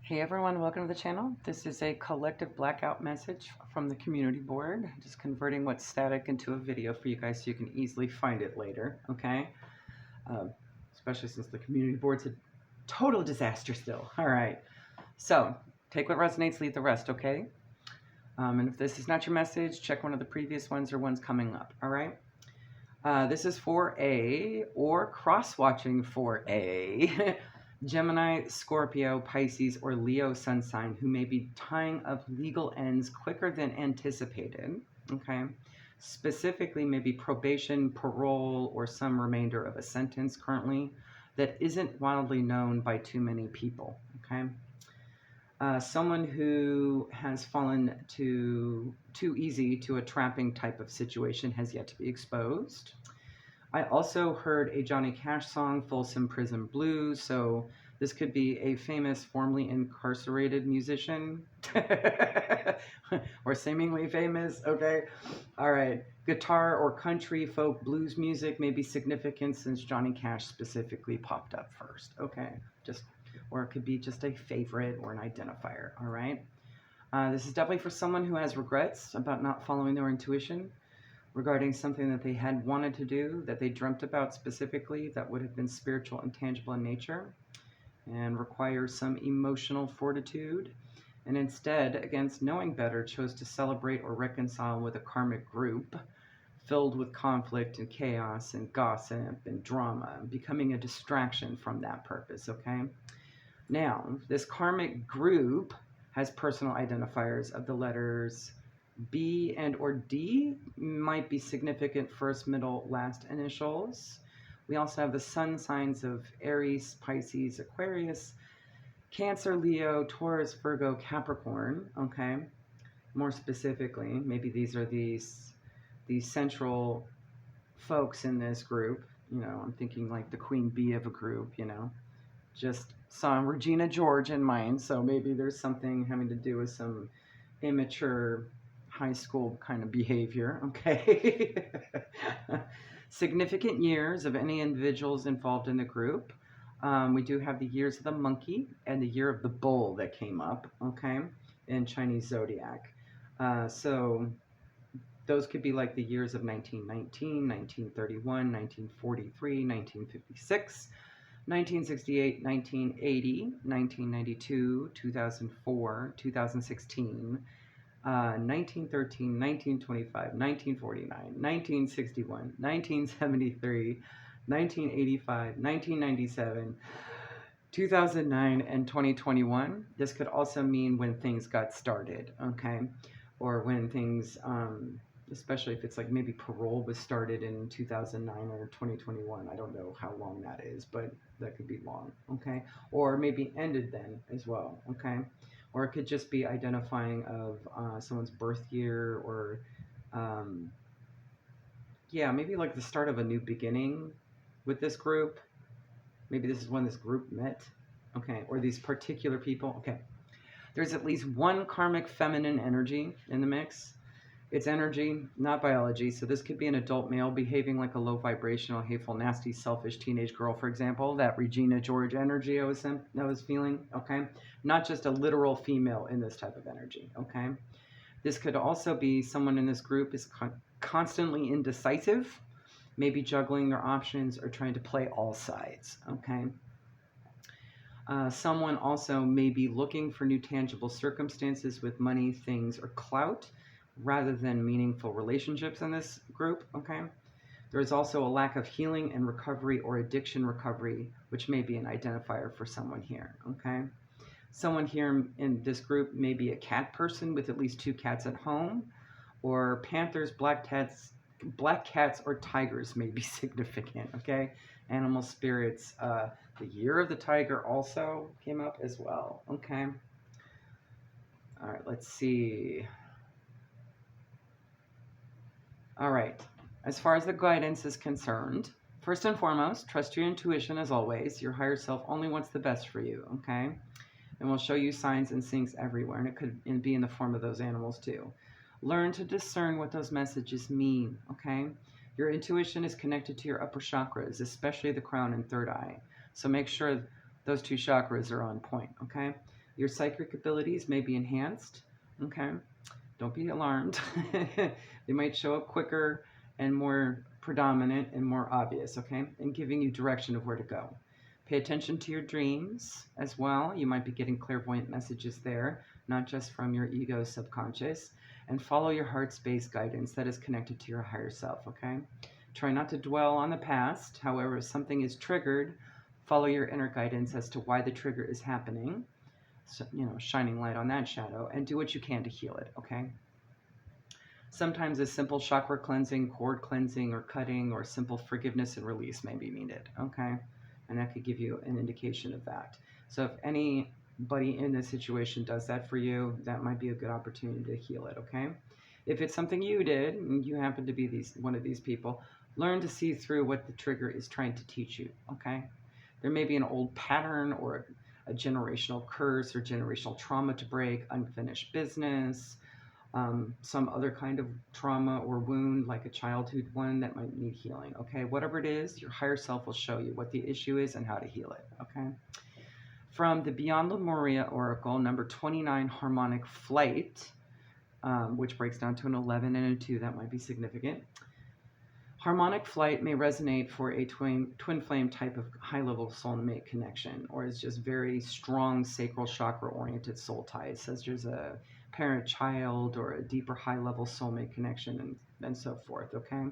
Hey everyone, welcome to the channel. This is a collective blackout message from the community board. Just converting what's static into a video for you guys so you can easily find it later, okay? Uh, Especially since the community board's a total disaster still. All right, so take what resonates, leave the rest, okay? And if this is not your message, check one of the previous ones or ones coming up, all right? This is for A or cross-watching for A. Gemini, Scorpio, Pisces, or Leo sun sign who may be tying up legal ends quicker than anticipated, okay? Specifically, maybe probation, parole, or some remainder of a sentence currently that isn't wildly known by too many people, okay? Someone who has fallen too easy to a trapping type of situation has yet to be exposed. I also heard a Johnny Cash song, Folsom Prison Blues, so this could be a famous, formerly incarcerated musician, or seemingly famous, okay? All right, guitar or country, folk, blues music may be significant since Johnny Cash specifically popped up first, okay? Or it could be just a favorite or an identifier, all right? This is definitely for someone who has regrets about not following their intuition regarding something that they had wanted to do, that they dreamt about specifically, that would have been spiritual and tangible in nature, and requires some emotional fortitude, and instead, against knowing better, chose to celebrate or reconcile with a karmic group filled with conflict and chaos and gossip and drama, becoming a distraction from that purpose, okay? Now, this karmic group has personal identifiers of the letters B and or D, might be significant first, middle, last initials. We also have the sun signs of Aries, Pisces, Aquarius, Cancer, Leo, Taurus, Virgo, Capricorn, okay? More specifically, maybe these are these central folks in this group. You know, I'm thinking like the queen bee of a group, you know. Just saw Regina George in mind, so maybe there's something having to do with some immature high school kind of behavior, okay? Significant years of any individuals involved in the group. We do have the years of the monkey and the year of the bull that came up, okay, in Chinese zodiac. So those could be like the years of 1919, 1931, 1943, 1956, 1968, 1980, 1992, 2004, 2016, 1913, 1925, 1949, 1961, 1973, 1985, 1997, 2009, and 2021. This could also mean when things got started, okay? Or when things, especially if it's like maybe parole was started in 2009 or 2021. I don't know how long that is, but that could be long, okay? Or maybe ended then as well, okay? Or it could just be identifying of someone's birth year, or yeah, maybe like the start of a new beginning with this group. Maybe this is when this group met, okay? Or these particular people, okay? There's at least one karmic feminine energy in the mix. It's energy, not biology. So this could be an adult male behaving like a low vibrational, hateful, nasty, selfish teenage girl, for example. That Regina George energy I was feeling, okay? Not just a literal female in this type of energy, okay? This could also be someone in this group is constantly indecisive, maybe juggling their options or trying to play all sides, okay? Someone also may be looking for new tangible circumstances with money, things, or clout, rather than meaningful relationships in this group, okay? There is also a lack of healing and recovery or addiction recovery, which may be an identifier for someone here, okay? Someone here in this group may be a cat person with at least 2 cats at home, or panthers, black cats, or tigers may be significant, okay? Animal spirits. The year of the tiger also came up as well, okay? All right, let's see. All right, as far as the guidance is concerned, first and foremost, trust your intuition as always. Your higher self only wants the best for you, okay? And will show you signs and syncs everywhere, and it could be in the form of those animals too. Learn to discern what those messages mean, okay? Your intuition is connected to your upper chakras, especially the crown and third eye. So make sure those 2 chakras are on point, okay? Your psychic abilities may be enhanced. Okay. Don't be alarmed. They might show up quicker and more predominant and more obvious, okay? And giving you direction of where to go. Pay attention to your dreams as well. You might be getting clairvoyant messages there, not just from your ego subconscious. And follow your heart space guidance that is connected to your higher self, okay? Try not to dwell on the past. However, if something is triggered, follow your inner guidance as to why the trigger is happening. So, shining light on that shadow, and do what you can to heal it, okay? Sometimes a simple chakra cleansing, cord cleansing, or cutting, or simple forgiveness and release may be needed, okay? And that could give you an indication of that. So if anybody in this situation does that for you, that might be a good opportunity to heal it, okay? If it's something you did, and you happen to be one of these people, learn to see through what the trigger is trying to teach you, okay? There may be an old pattern or a generational curse or generational trauma to break, unfinished business, some other kind of trauma or wound, like a childhood one that might need healing. Okay, whatever it is, your higher self will show you what the issue is and how to heal it. Okay. From the Beyond Lemuria Oracle, number 29, Harmonic Flight, which breaks down to an 11 and a 2, that might be significant. Harmonic flight may resonate for a twin flame type of high-level soulmate connection, or is just very strong sacral chakra-oriented soul ties, such as a parent-child or a deeper high-level soulmate connection, and so forth, okay?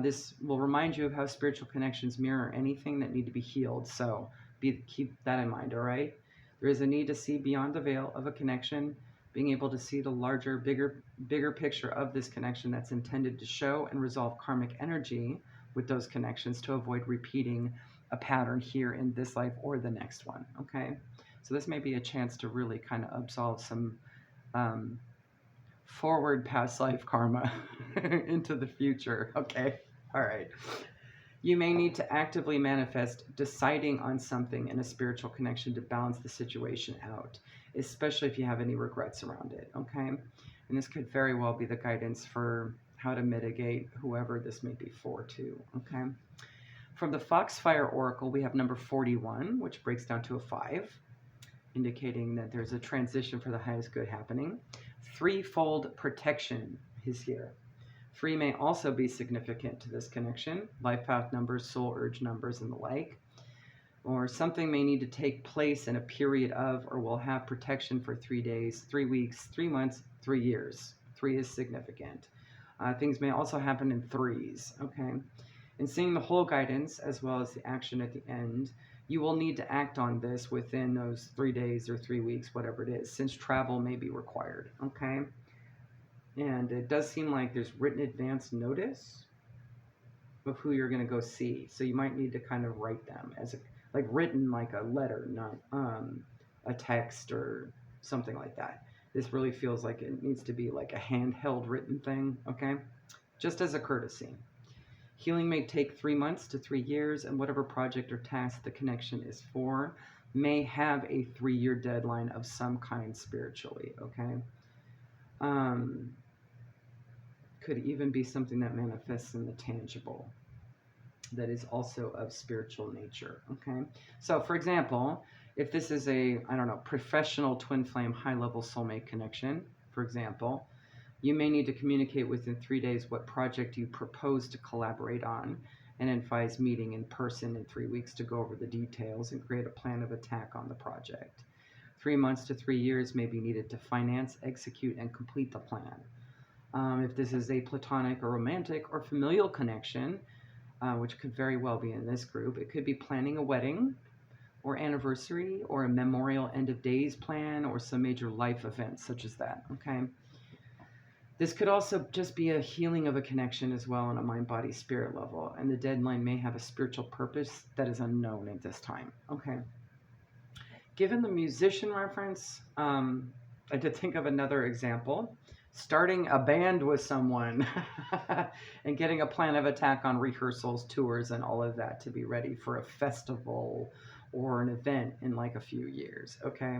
This will remind you of how spiritual connections mirror anything that need to be healed, so keep that in mind, all right? There is a need to see beyond the veil of a connection, being able to see the larger, bigger picture of this connection that's intended to show and resolve karmic energy with those connections to avoid repeating a pattern here in this life or the next one, okay? So this may be a chance to really kind of absolve some forward past life karma into the future, okay? All right. You may need to actively manifest deciding on something in a spiritual connection to balance the situation out, especially if you have any regrets around it, okay? And this could very well be the guidance for how to mitigate whoever this may be for too, okay? From the Foxfire Oracle, we have number 41, which breaks down to a 5, indicating that there's a transition for the highest good happening. Threefold protection is here. 3 may also be significant to this connection, life path numbers, soul urge numbers, and the like. Or something may need to take place in a period of, or will have protection for 3 days, 3 weeks, 3 months, 3 years. 3 is significant. Things may also happen in threes, okay? In seeing the whole guidance, as well as the action at the end, you will need to act on this within those 3 days or 3 weeks, whatever it is, since travel may be required, okay? And it does seem like there's written advance notice of who you're going to go see. So you might need to kind of write them as written like a letter, not a text or something like that. This really feels like it needs to be like a handheld written thing, okay? Just as a courtesy. Healing may take 3 months to 3 years, and whatever project or task the connection is for may have a 3-year deadline of some kind spiritually, okay? Could even be something that manifests in the tangible that is also of spiritual nature, okay? So, for example, if this is a, professional twin flame high-level soulmate connection, for example, you may need to communicate within 3 days what project you propose to collaborate on and advise meeting in person in 3 weeks to go over the details and create a plan of attack on the project. 3 months to 3 years may be needed to finance, execute, and complete the plan. If this is a platonic or romantic or familial connection, which could very well be in this group, it could be planning a wedding or anniversary or a memorial end of days plan or some major life event such as that, okay? This could also just be a healing of a connection as well on a mind, body, spirit level, and the deadline may have a spiritual purpose that is unknown at this time, okay? Given the musician reference, I did think of another example. Starting a band with someone and getting a plan of attack on rehearsals, tours, and all of that to be ready for a festival or an event in like a few years, okay?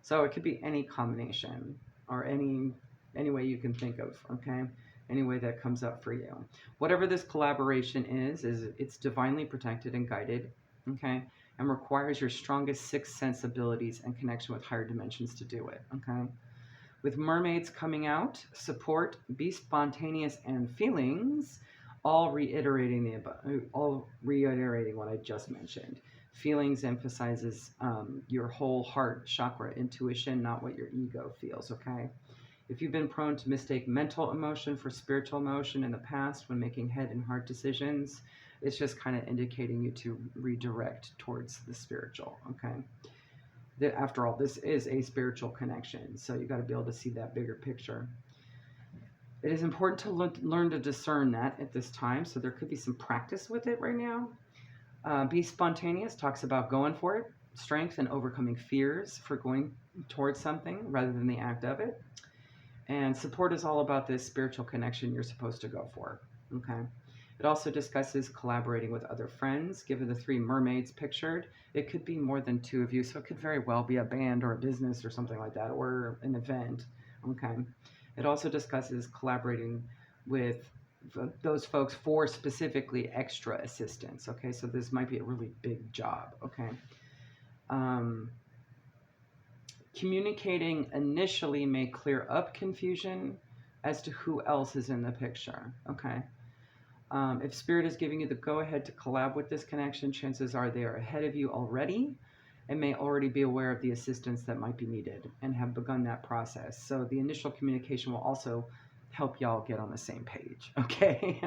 So it could be any combination or any way you can think of, okay? Any way that comes up for you. Whatever this collaboration is it's divinely protected and guided, okay? and requires your strongest sixth sense abilities and connection with higher dimensions to do it. Okay. With mermaids coming out, support, be spontaneous, and feelings, all reiterating what I just mentioned. Feelings emphasizes your whole heart chakra intuition, not what your ego feels. Okay. If you've been prone to mistake mental emotion for spiritual emotion in the past when making head and heart decisions, it's just kind of indicating you to redirect towards the spiritual. Okay. After all, this is a spiritual connection, so you got to be able to see that bigger picture. It is important to learn to discern that at this time, so there could be some practice with it right now. Be spontaneous talks about going for it, strength and overcoming fears for going towards something rather than the act of it. And support is all about this spiritual connection you're supposed to go for. Okay. It also discusses collaborating with other friends. Given the 3 mermaids pictured, it could be more than 2 of you, so it could very well be a band or a business or something like that, or an event. Okay. It also discusses collaborating with those folks for specifically extra assistance. Okay, so this might be a really big job. Okay. Communicating initially may clear up confusion as to who else is in the picture. Okay. If Spirit is giving you the go-ahead to collab with this connection, chances are they are ahead of you already and may already be aware of the assistance that might be needed and have begun that process. So the initial communication will also help y'all get on the same page, okay?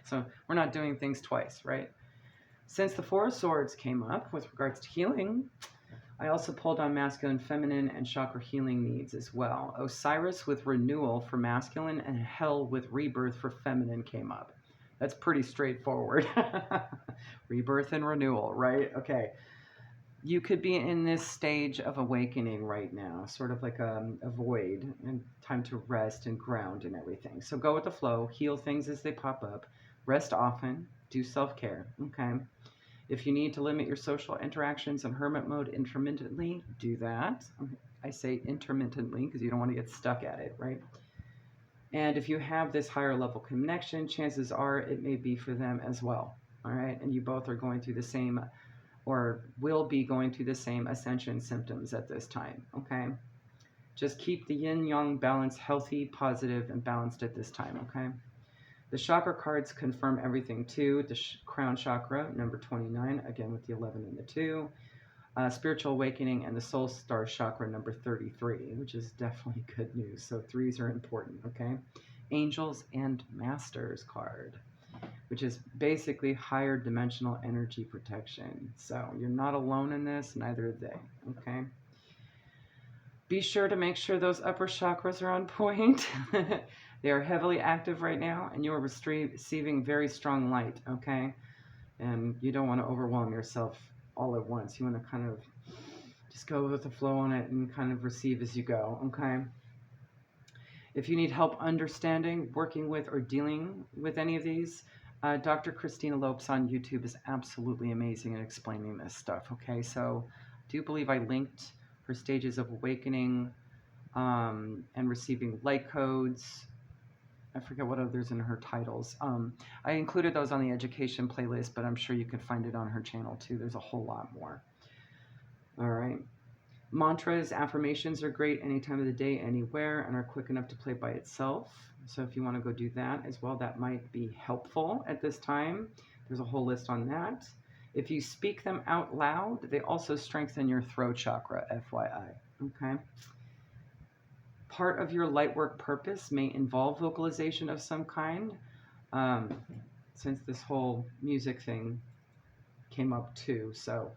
So we're not doing things twice, right? Since the 4 of Swords came up with regards to healing, I also pulled on masculine, feminine, and chakra healing needs as well. Osiris with renewal for masculine and Hell with rebirth for feminine came up. That's pretty straightforward. Rebirth and renewal, right? Okay. You could be in this stage of awakening right now, sort of like a void and time to rest and ground and everything. So go with the flow, heal things as they pop up, rest often, do self-care, okay? If you need to limit your social interactions in hermit mode intermittently, do that. I say intermittently because you don't want to get stuck at it, right? And if you have this higher level connection, chances are it may be for them as well, all right? And you both are going through the same, or will be going through the same ascension symptoms at this time, okay? Just keep the yin-yang balance healthy, positive, and balanced at this time, okay? The chakra cards confirm everything too. The crown chakra, number 29, again with the 11 and the 2. Spiritual awakening and the soul star chakra, number 33, which is definitely good news. So 3s are important, okay? Angels and masters card, which is basically higher dimensional energy protection. So you're not alone in this, neither are they, okay? Be sure to make sure those upper chakras are on point. They are heavily active right now, and you are receiving very strong light, okay? And you don't want to overwhelm yourself all at once. You want to kind of just go with the flow on it and kind of receive as you go, okay? If you need help understanding, working with, or dealing with any of these, Dr. Christina Lopes on YouTube is absolutely amazing at explaining this stuff, okay? So I do believe I linked her stages of awakening and receiving light codes. I forget what others in her titles. I included those on the education playlist, but I'm sure you can find it on her channel too. There's a whole lot more. All right. Mantras, affirmations are great any time of the day, anywhere, and are quick enough to play by itself. So if you want to go do that as well, that might be helpful at this time. There's a whole list on that. If you speak them out loud, they also strengthen your throat chakra, FYI. Okay. Part of your lightwork purpose may involve vocalization of some kind, since this whole music thing came up too. So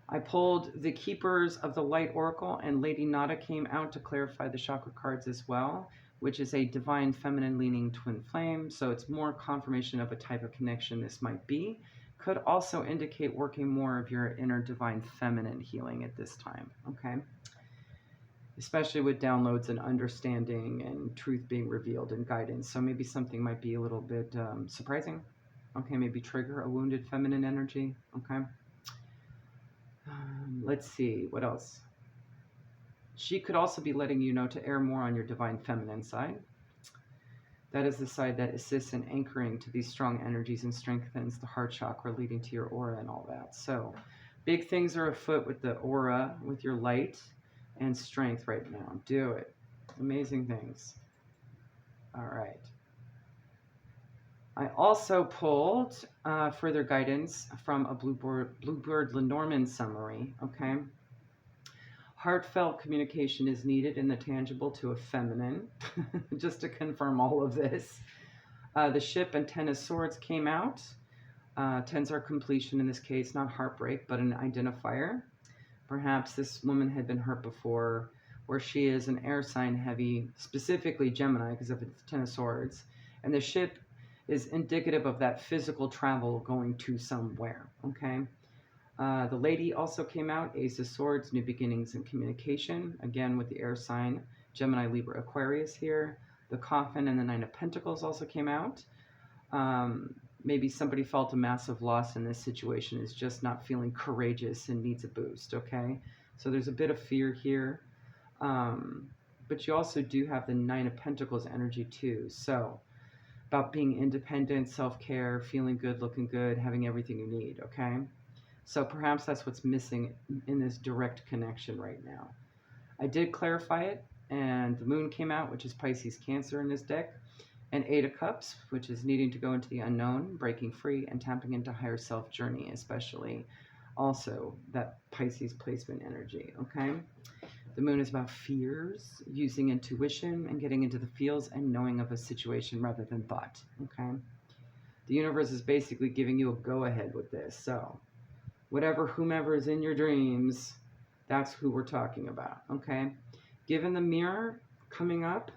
I pulled the Keepers of the Light Oracle, and Lady Nada came out to clarify the chakra cards as well, which is a divine feminine leaning twin flame. So it's more confirmation of a type of connection this might be. Could also indicate working more of your inner divine feminine healing at this time, okay? Especially with downloads and understanding and truth being revealed and guidance. So maybe something might be a little bit surprising. Okay, maybe trigger a wounded feminine energy, okay? Let's see, what else? She could also be letting you know to err more on your divine feminine side. That is the side that assists in anchoring to these strong energies and strengthens the heart chakra, leading to your aura and all that. So big things are afoot with the aura, with your light and strength right now. Do it. Amazing things. All right. I also pulled further guidance from a Bluebird Lenormand summary, okay? Heartfelt communication is needed in the tangible to a feminine, just to confirm all of this. The ship and Ten of Swords came out. Tens are completion in this case, not heartbreak, but an identifier. Perhaps this woman had been hurt before, where she is an air sign heavy, specifically Gemini, because of its Ten of Swords. And the ship is indicative of that physical travel going to somewhere, okay? The lady also came out, Ace of Swords, new beginnings and communication, again with the air sign, Gemini, Libra, Aquarius here. The coffin and the Nine of Pentacles also came out. Maybe somebody felt a massive loss in this situation, is just not feeling courageous and needs a boost, okay? So there's a bit of fear here. But you also do have the Nine of Pentacles energy too. So about being independent, self-care, feeling good, looking good, having everything you need, okay? So perhaps that's what's missing in this direct connection right now. I did clarify it, and the moon came out, which is Pisces Cancer in this deck, and Eight of Cups, which is needing to go into the unknown, breaking free, and tapping into higher self journey, especially also that Pisces placement energy, okay? The moon is about fears, using intuition and getting into the feels and knowing of a situation rather than thought, okay? The universe is basically giving you a go-ahead with this. So whomever is in your dreams, that's who we're talking about, okay? Given the mirror coming up,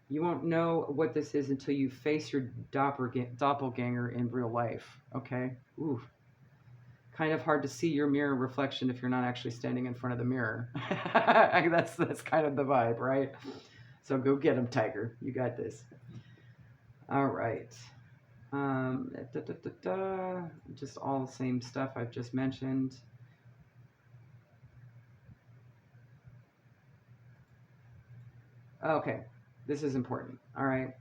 you won't know what this is until you face your doppelganger in real life, okay? Ooh. Kind of hard to see your mirror reflection if you're not actually standing in front of the mirror. That's kind of the vibe, right? So go get him, Tiger. You got this. All right. Just all the same stuff I've just mentioned. Okay, this is important. All right.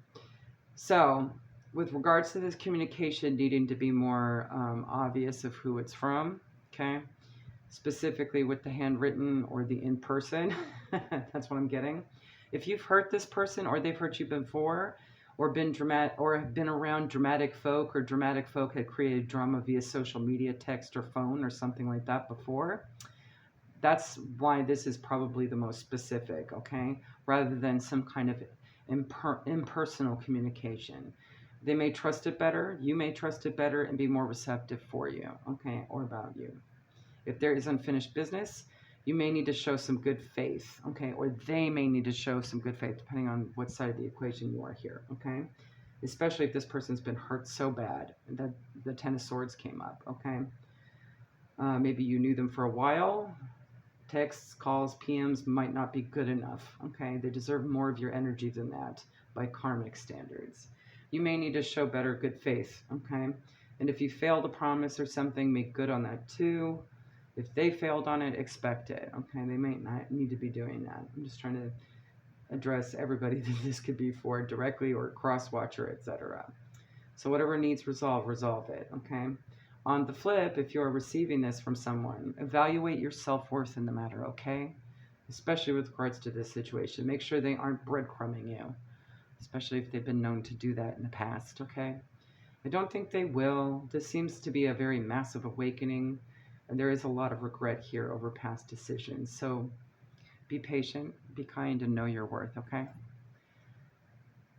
So with regards to this communication needing to be more obvious of who it's from, okay? Specifically with the handwritten or the in-person, that's what I'm getting. If you've hurt this person or they've hurt you before, or been dramatic, or have been around dramatic folk, or dramatic folk had created drama via social media, text, or phone, or something like that before, that's why this is probably the most specific, okay? Rather than some kind of impersonal communication. They may trust it better, you may trust it better, and be more receptive for you, okay, or about you. If there is unfinished business, you may need to show some good faith, okay, or they may need to show some good faith, depending on what side of the equation you are here, okay? Especially if this person's been hurt so bad that the Ten of Swords came up, okay? Maybe you knew them for a while. Texts, calls, PMs might not be good enough, okay? They deserve more of your energy than that by karmic standards. You may need to show better good faith, okay? And if you fail to promise or something, make good on that too. If they failed on it, expect it, okay? They may not need to be doing that. I'm just trying to address everybody that this could be for directly or cross-watcher, etc. So whatever needs resolve, resolve it, okay? On the flip, if you're receiving this from someone, evaluate your self-worth in the matter, okay? Especially with regards to this situation. Make sure they aren't breadcrumbing you, especially if they've been known to do that in the past, okay? I don't think they will. This seems to be a very massive awakening, and there is a lot of regret here over past decisions. So be patient, be kind, and know your worth, okay?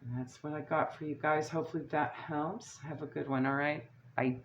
And that's what I got for you guys. Hopefully that helps. Have a good one, all right? Bye.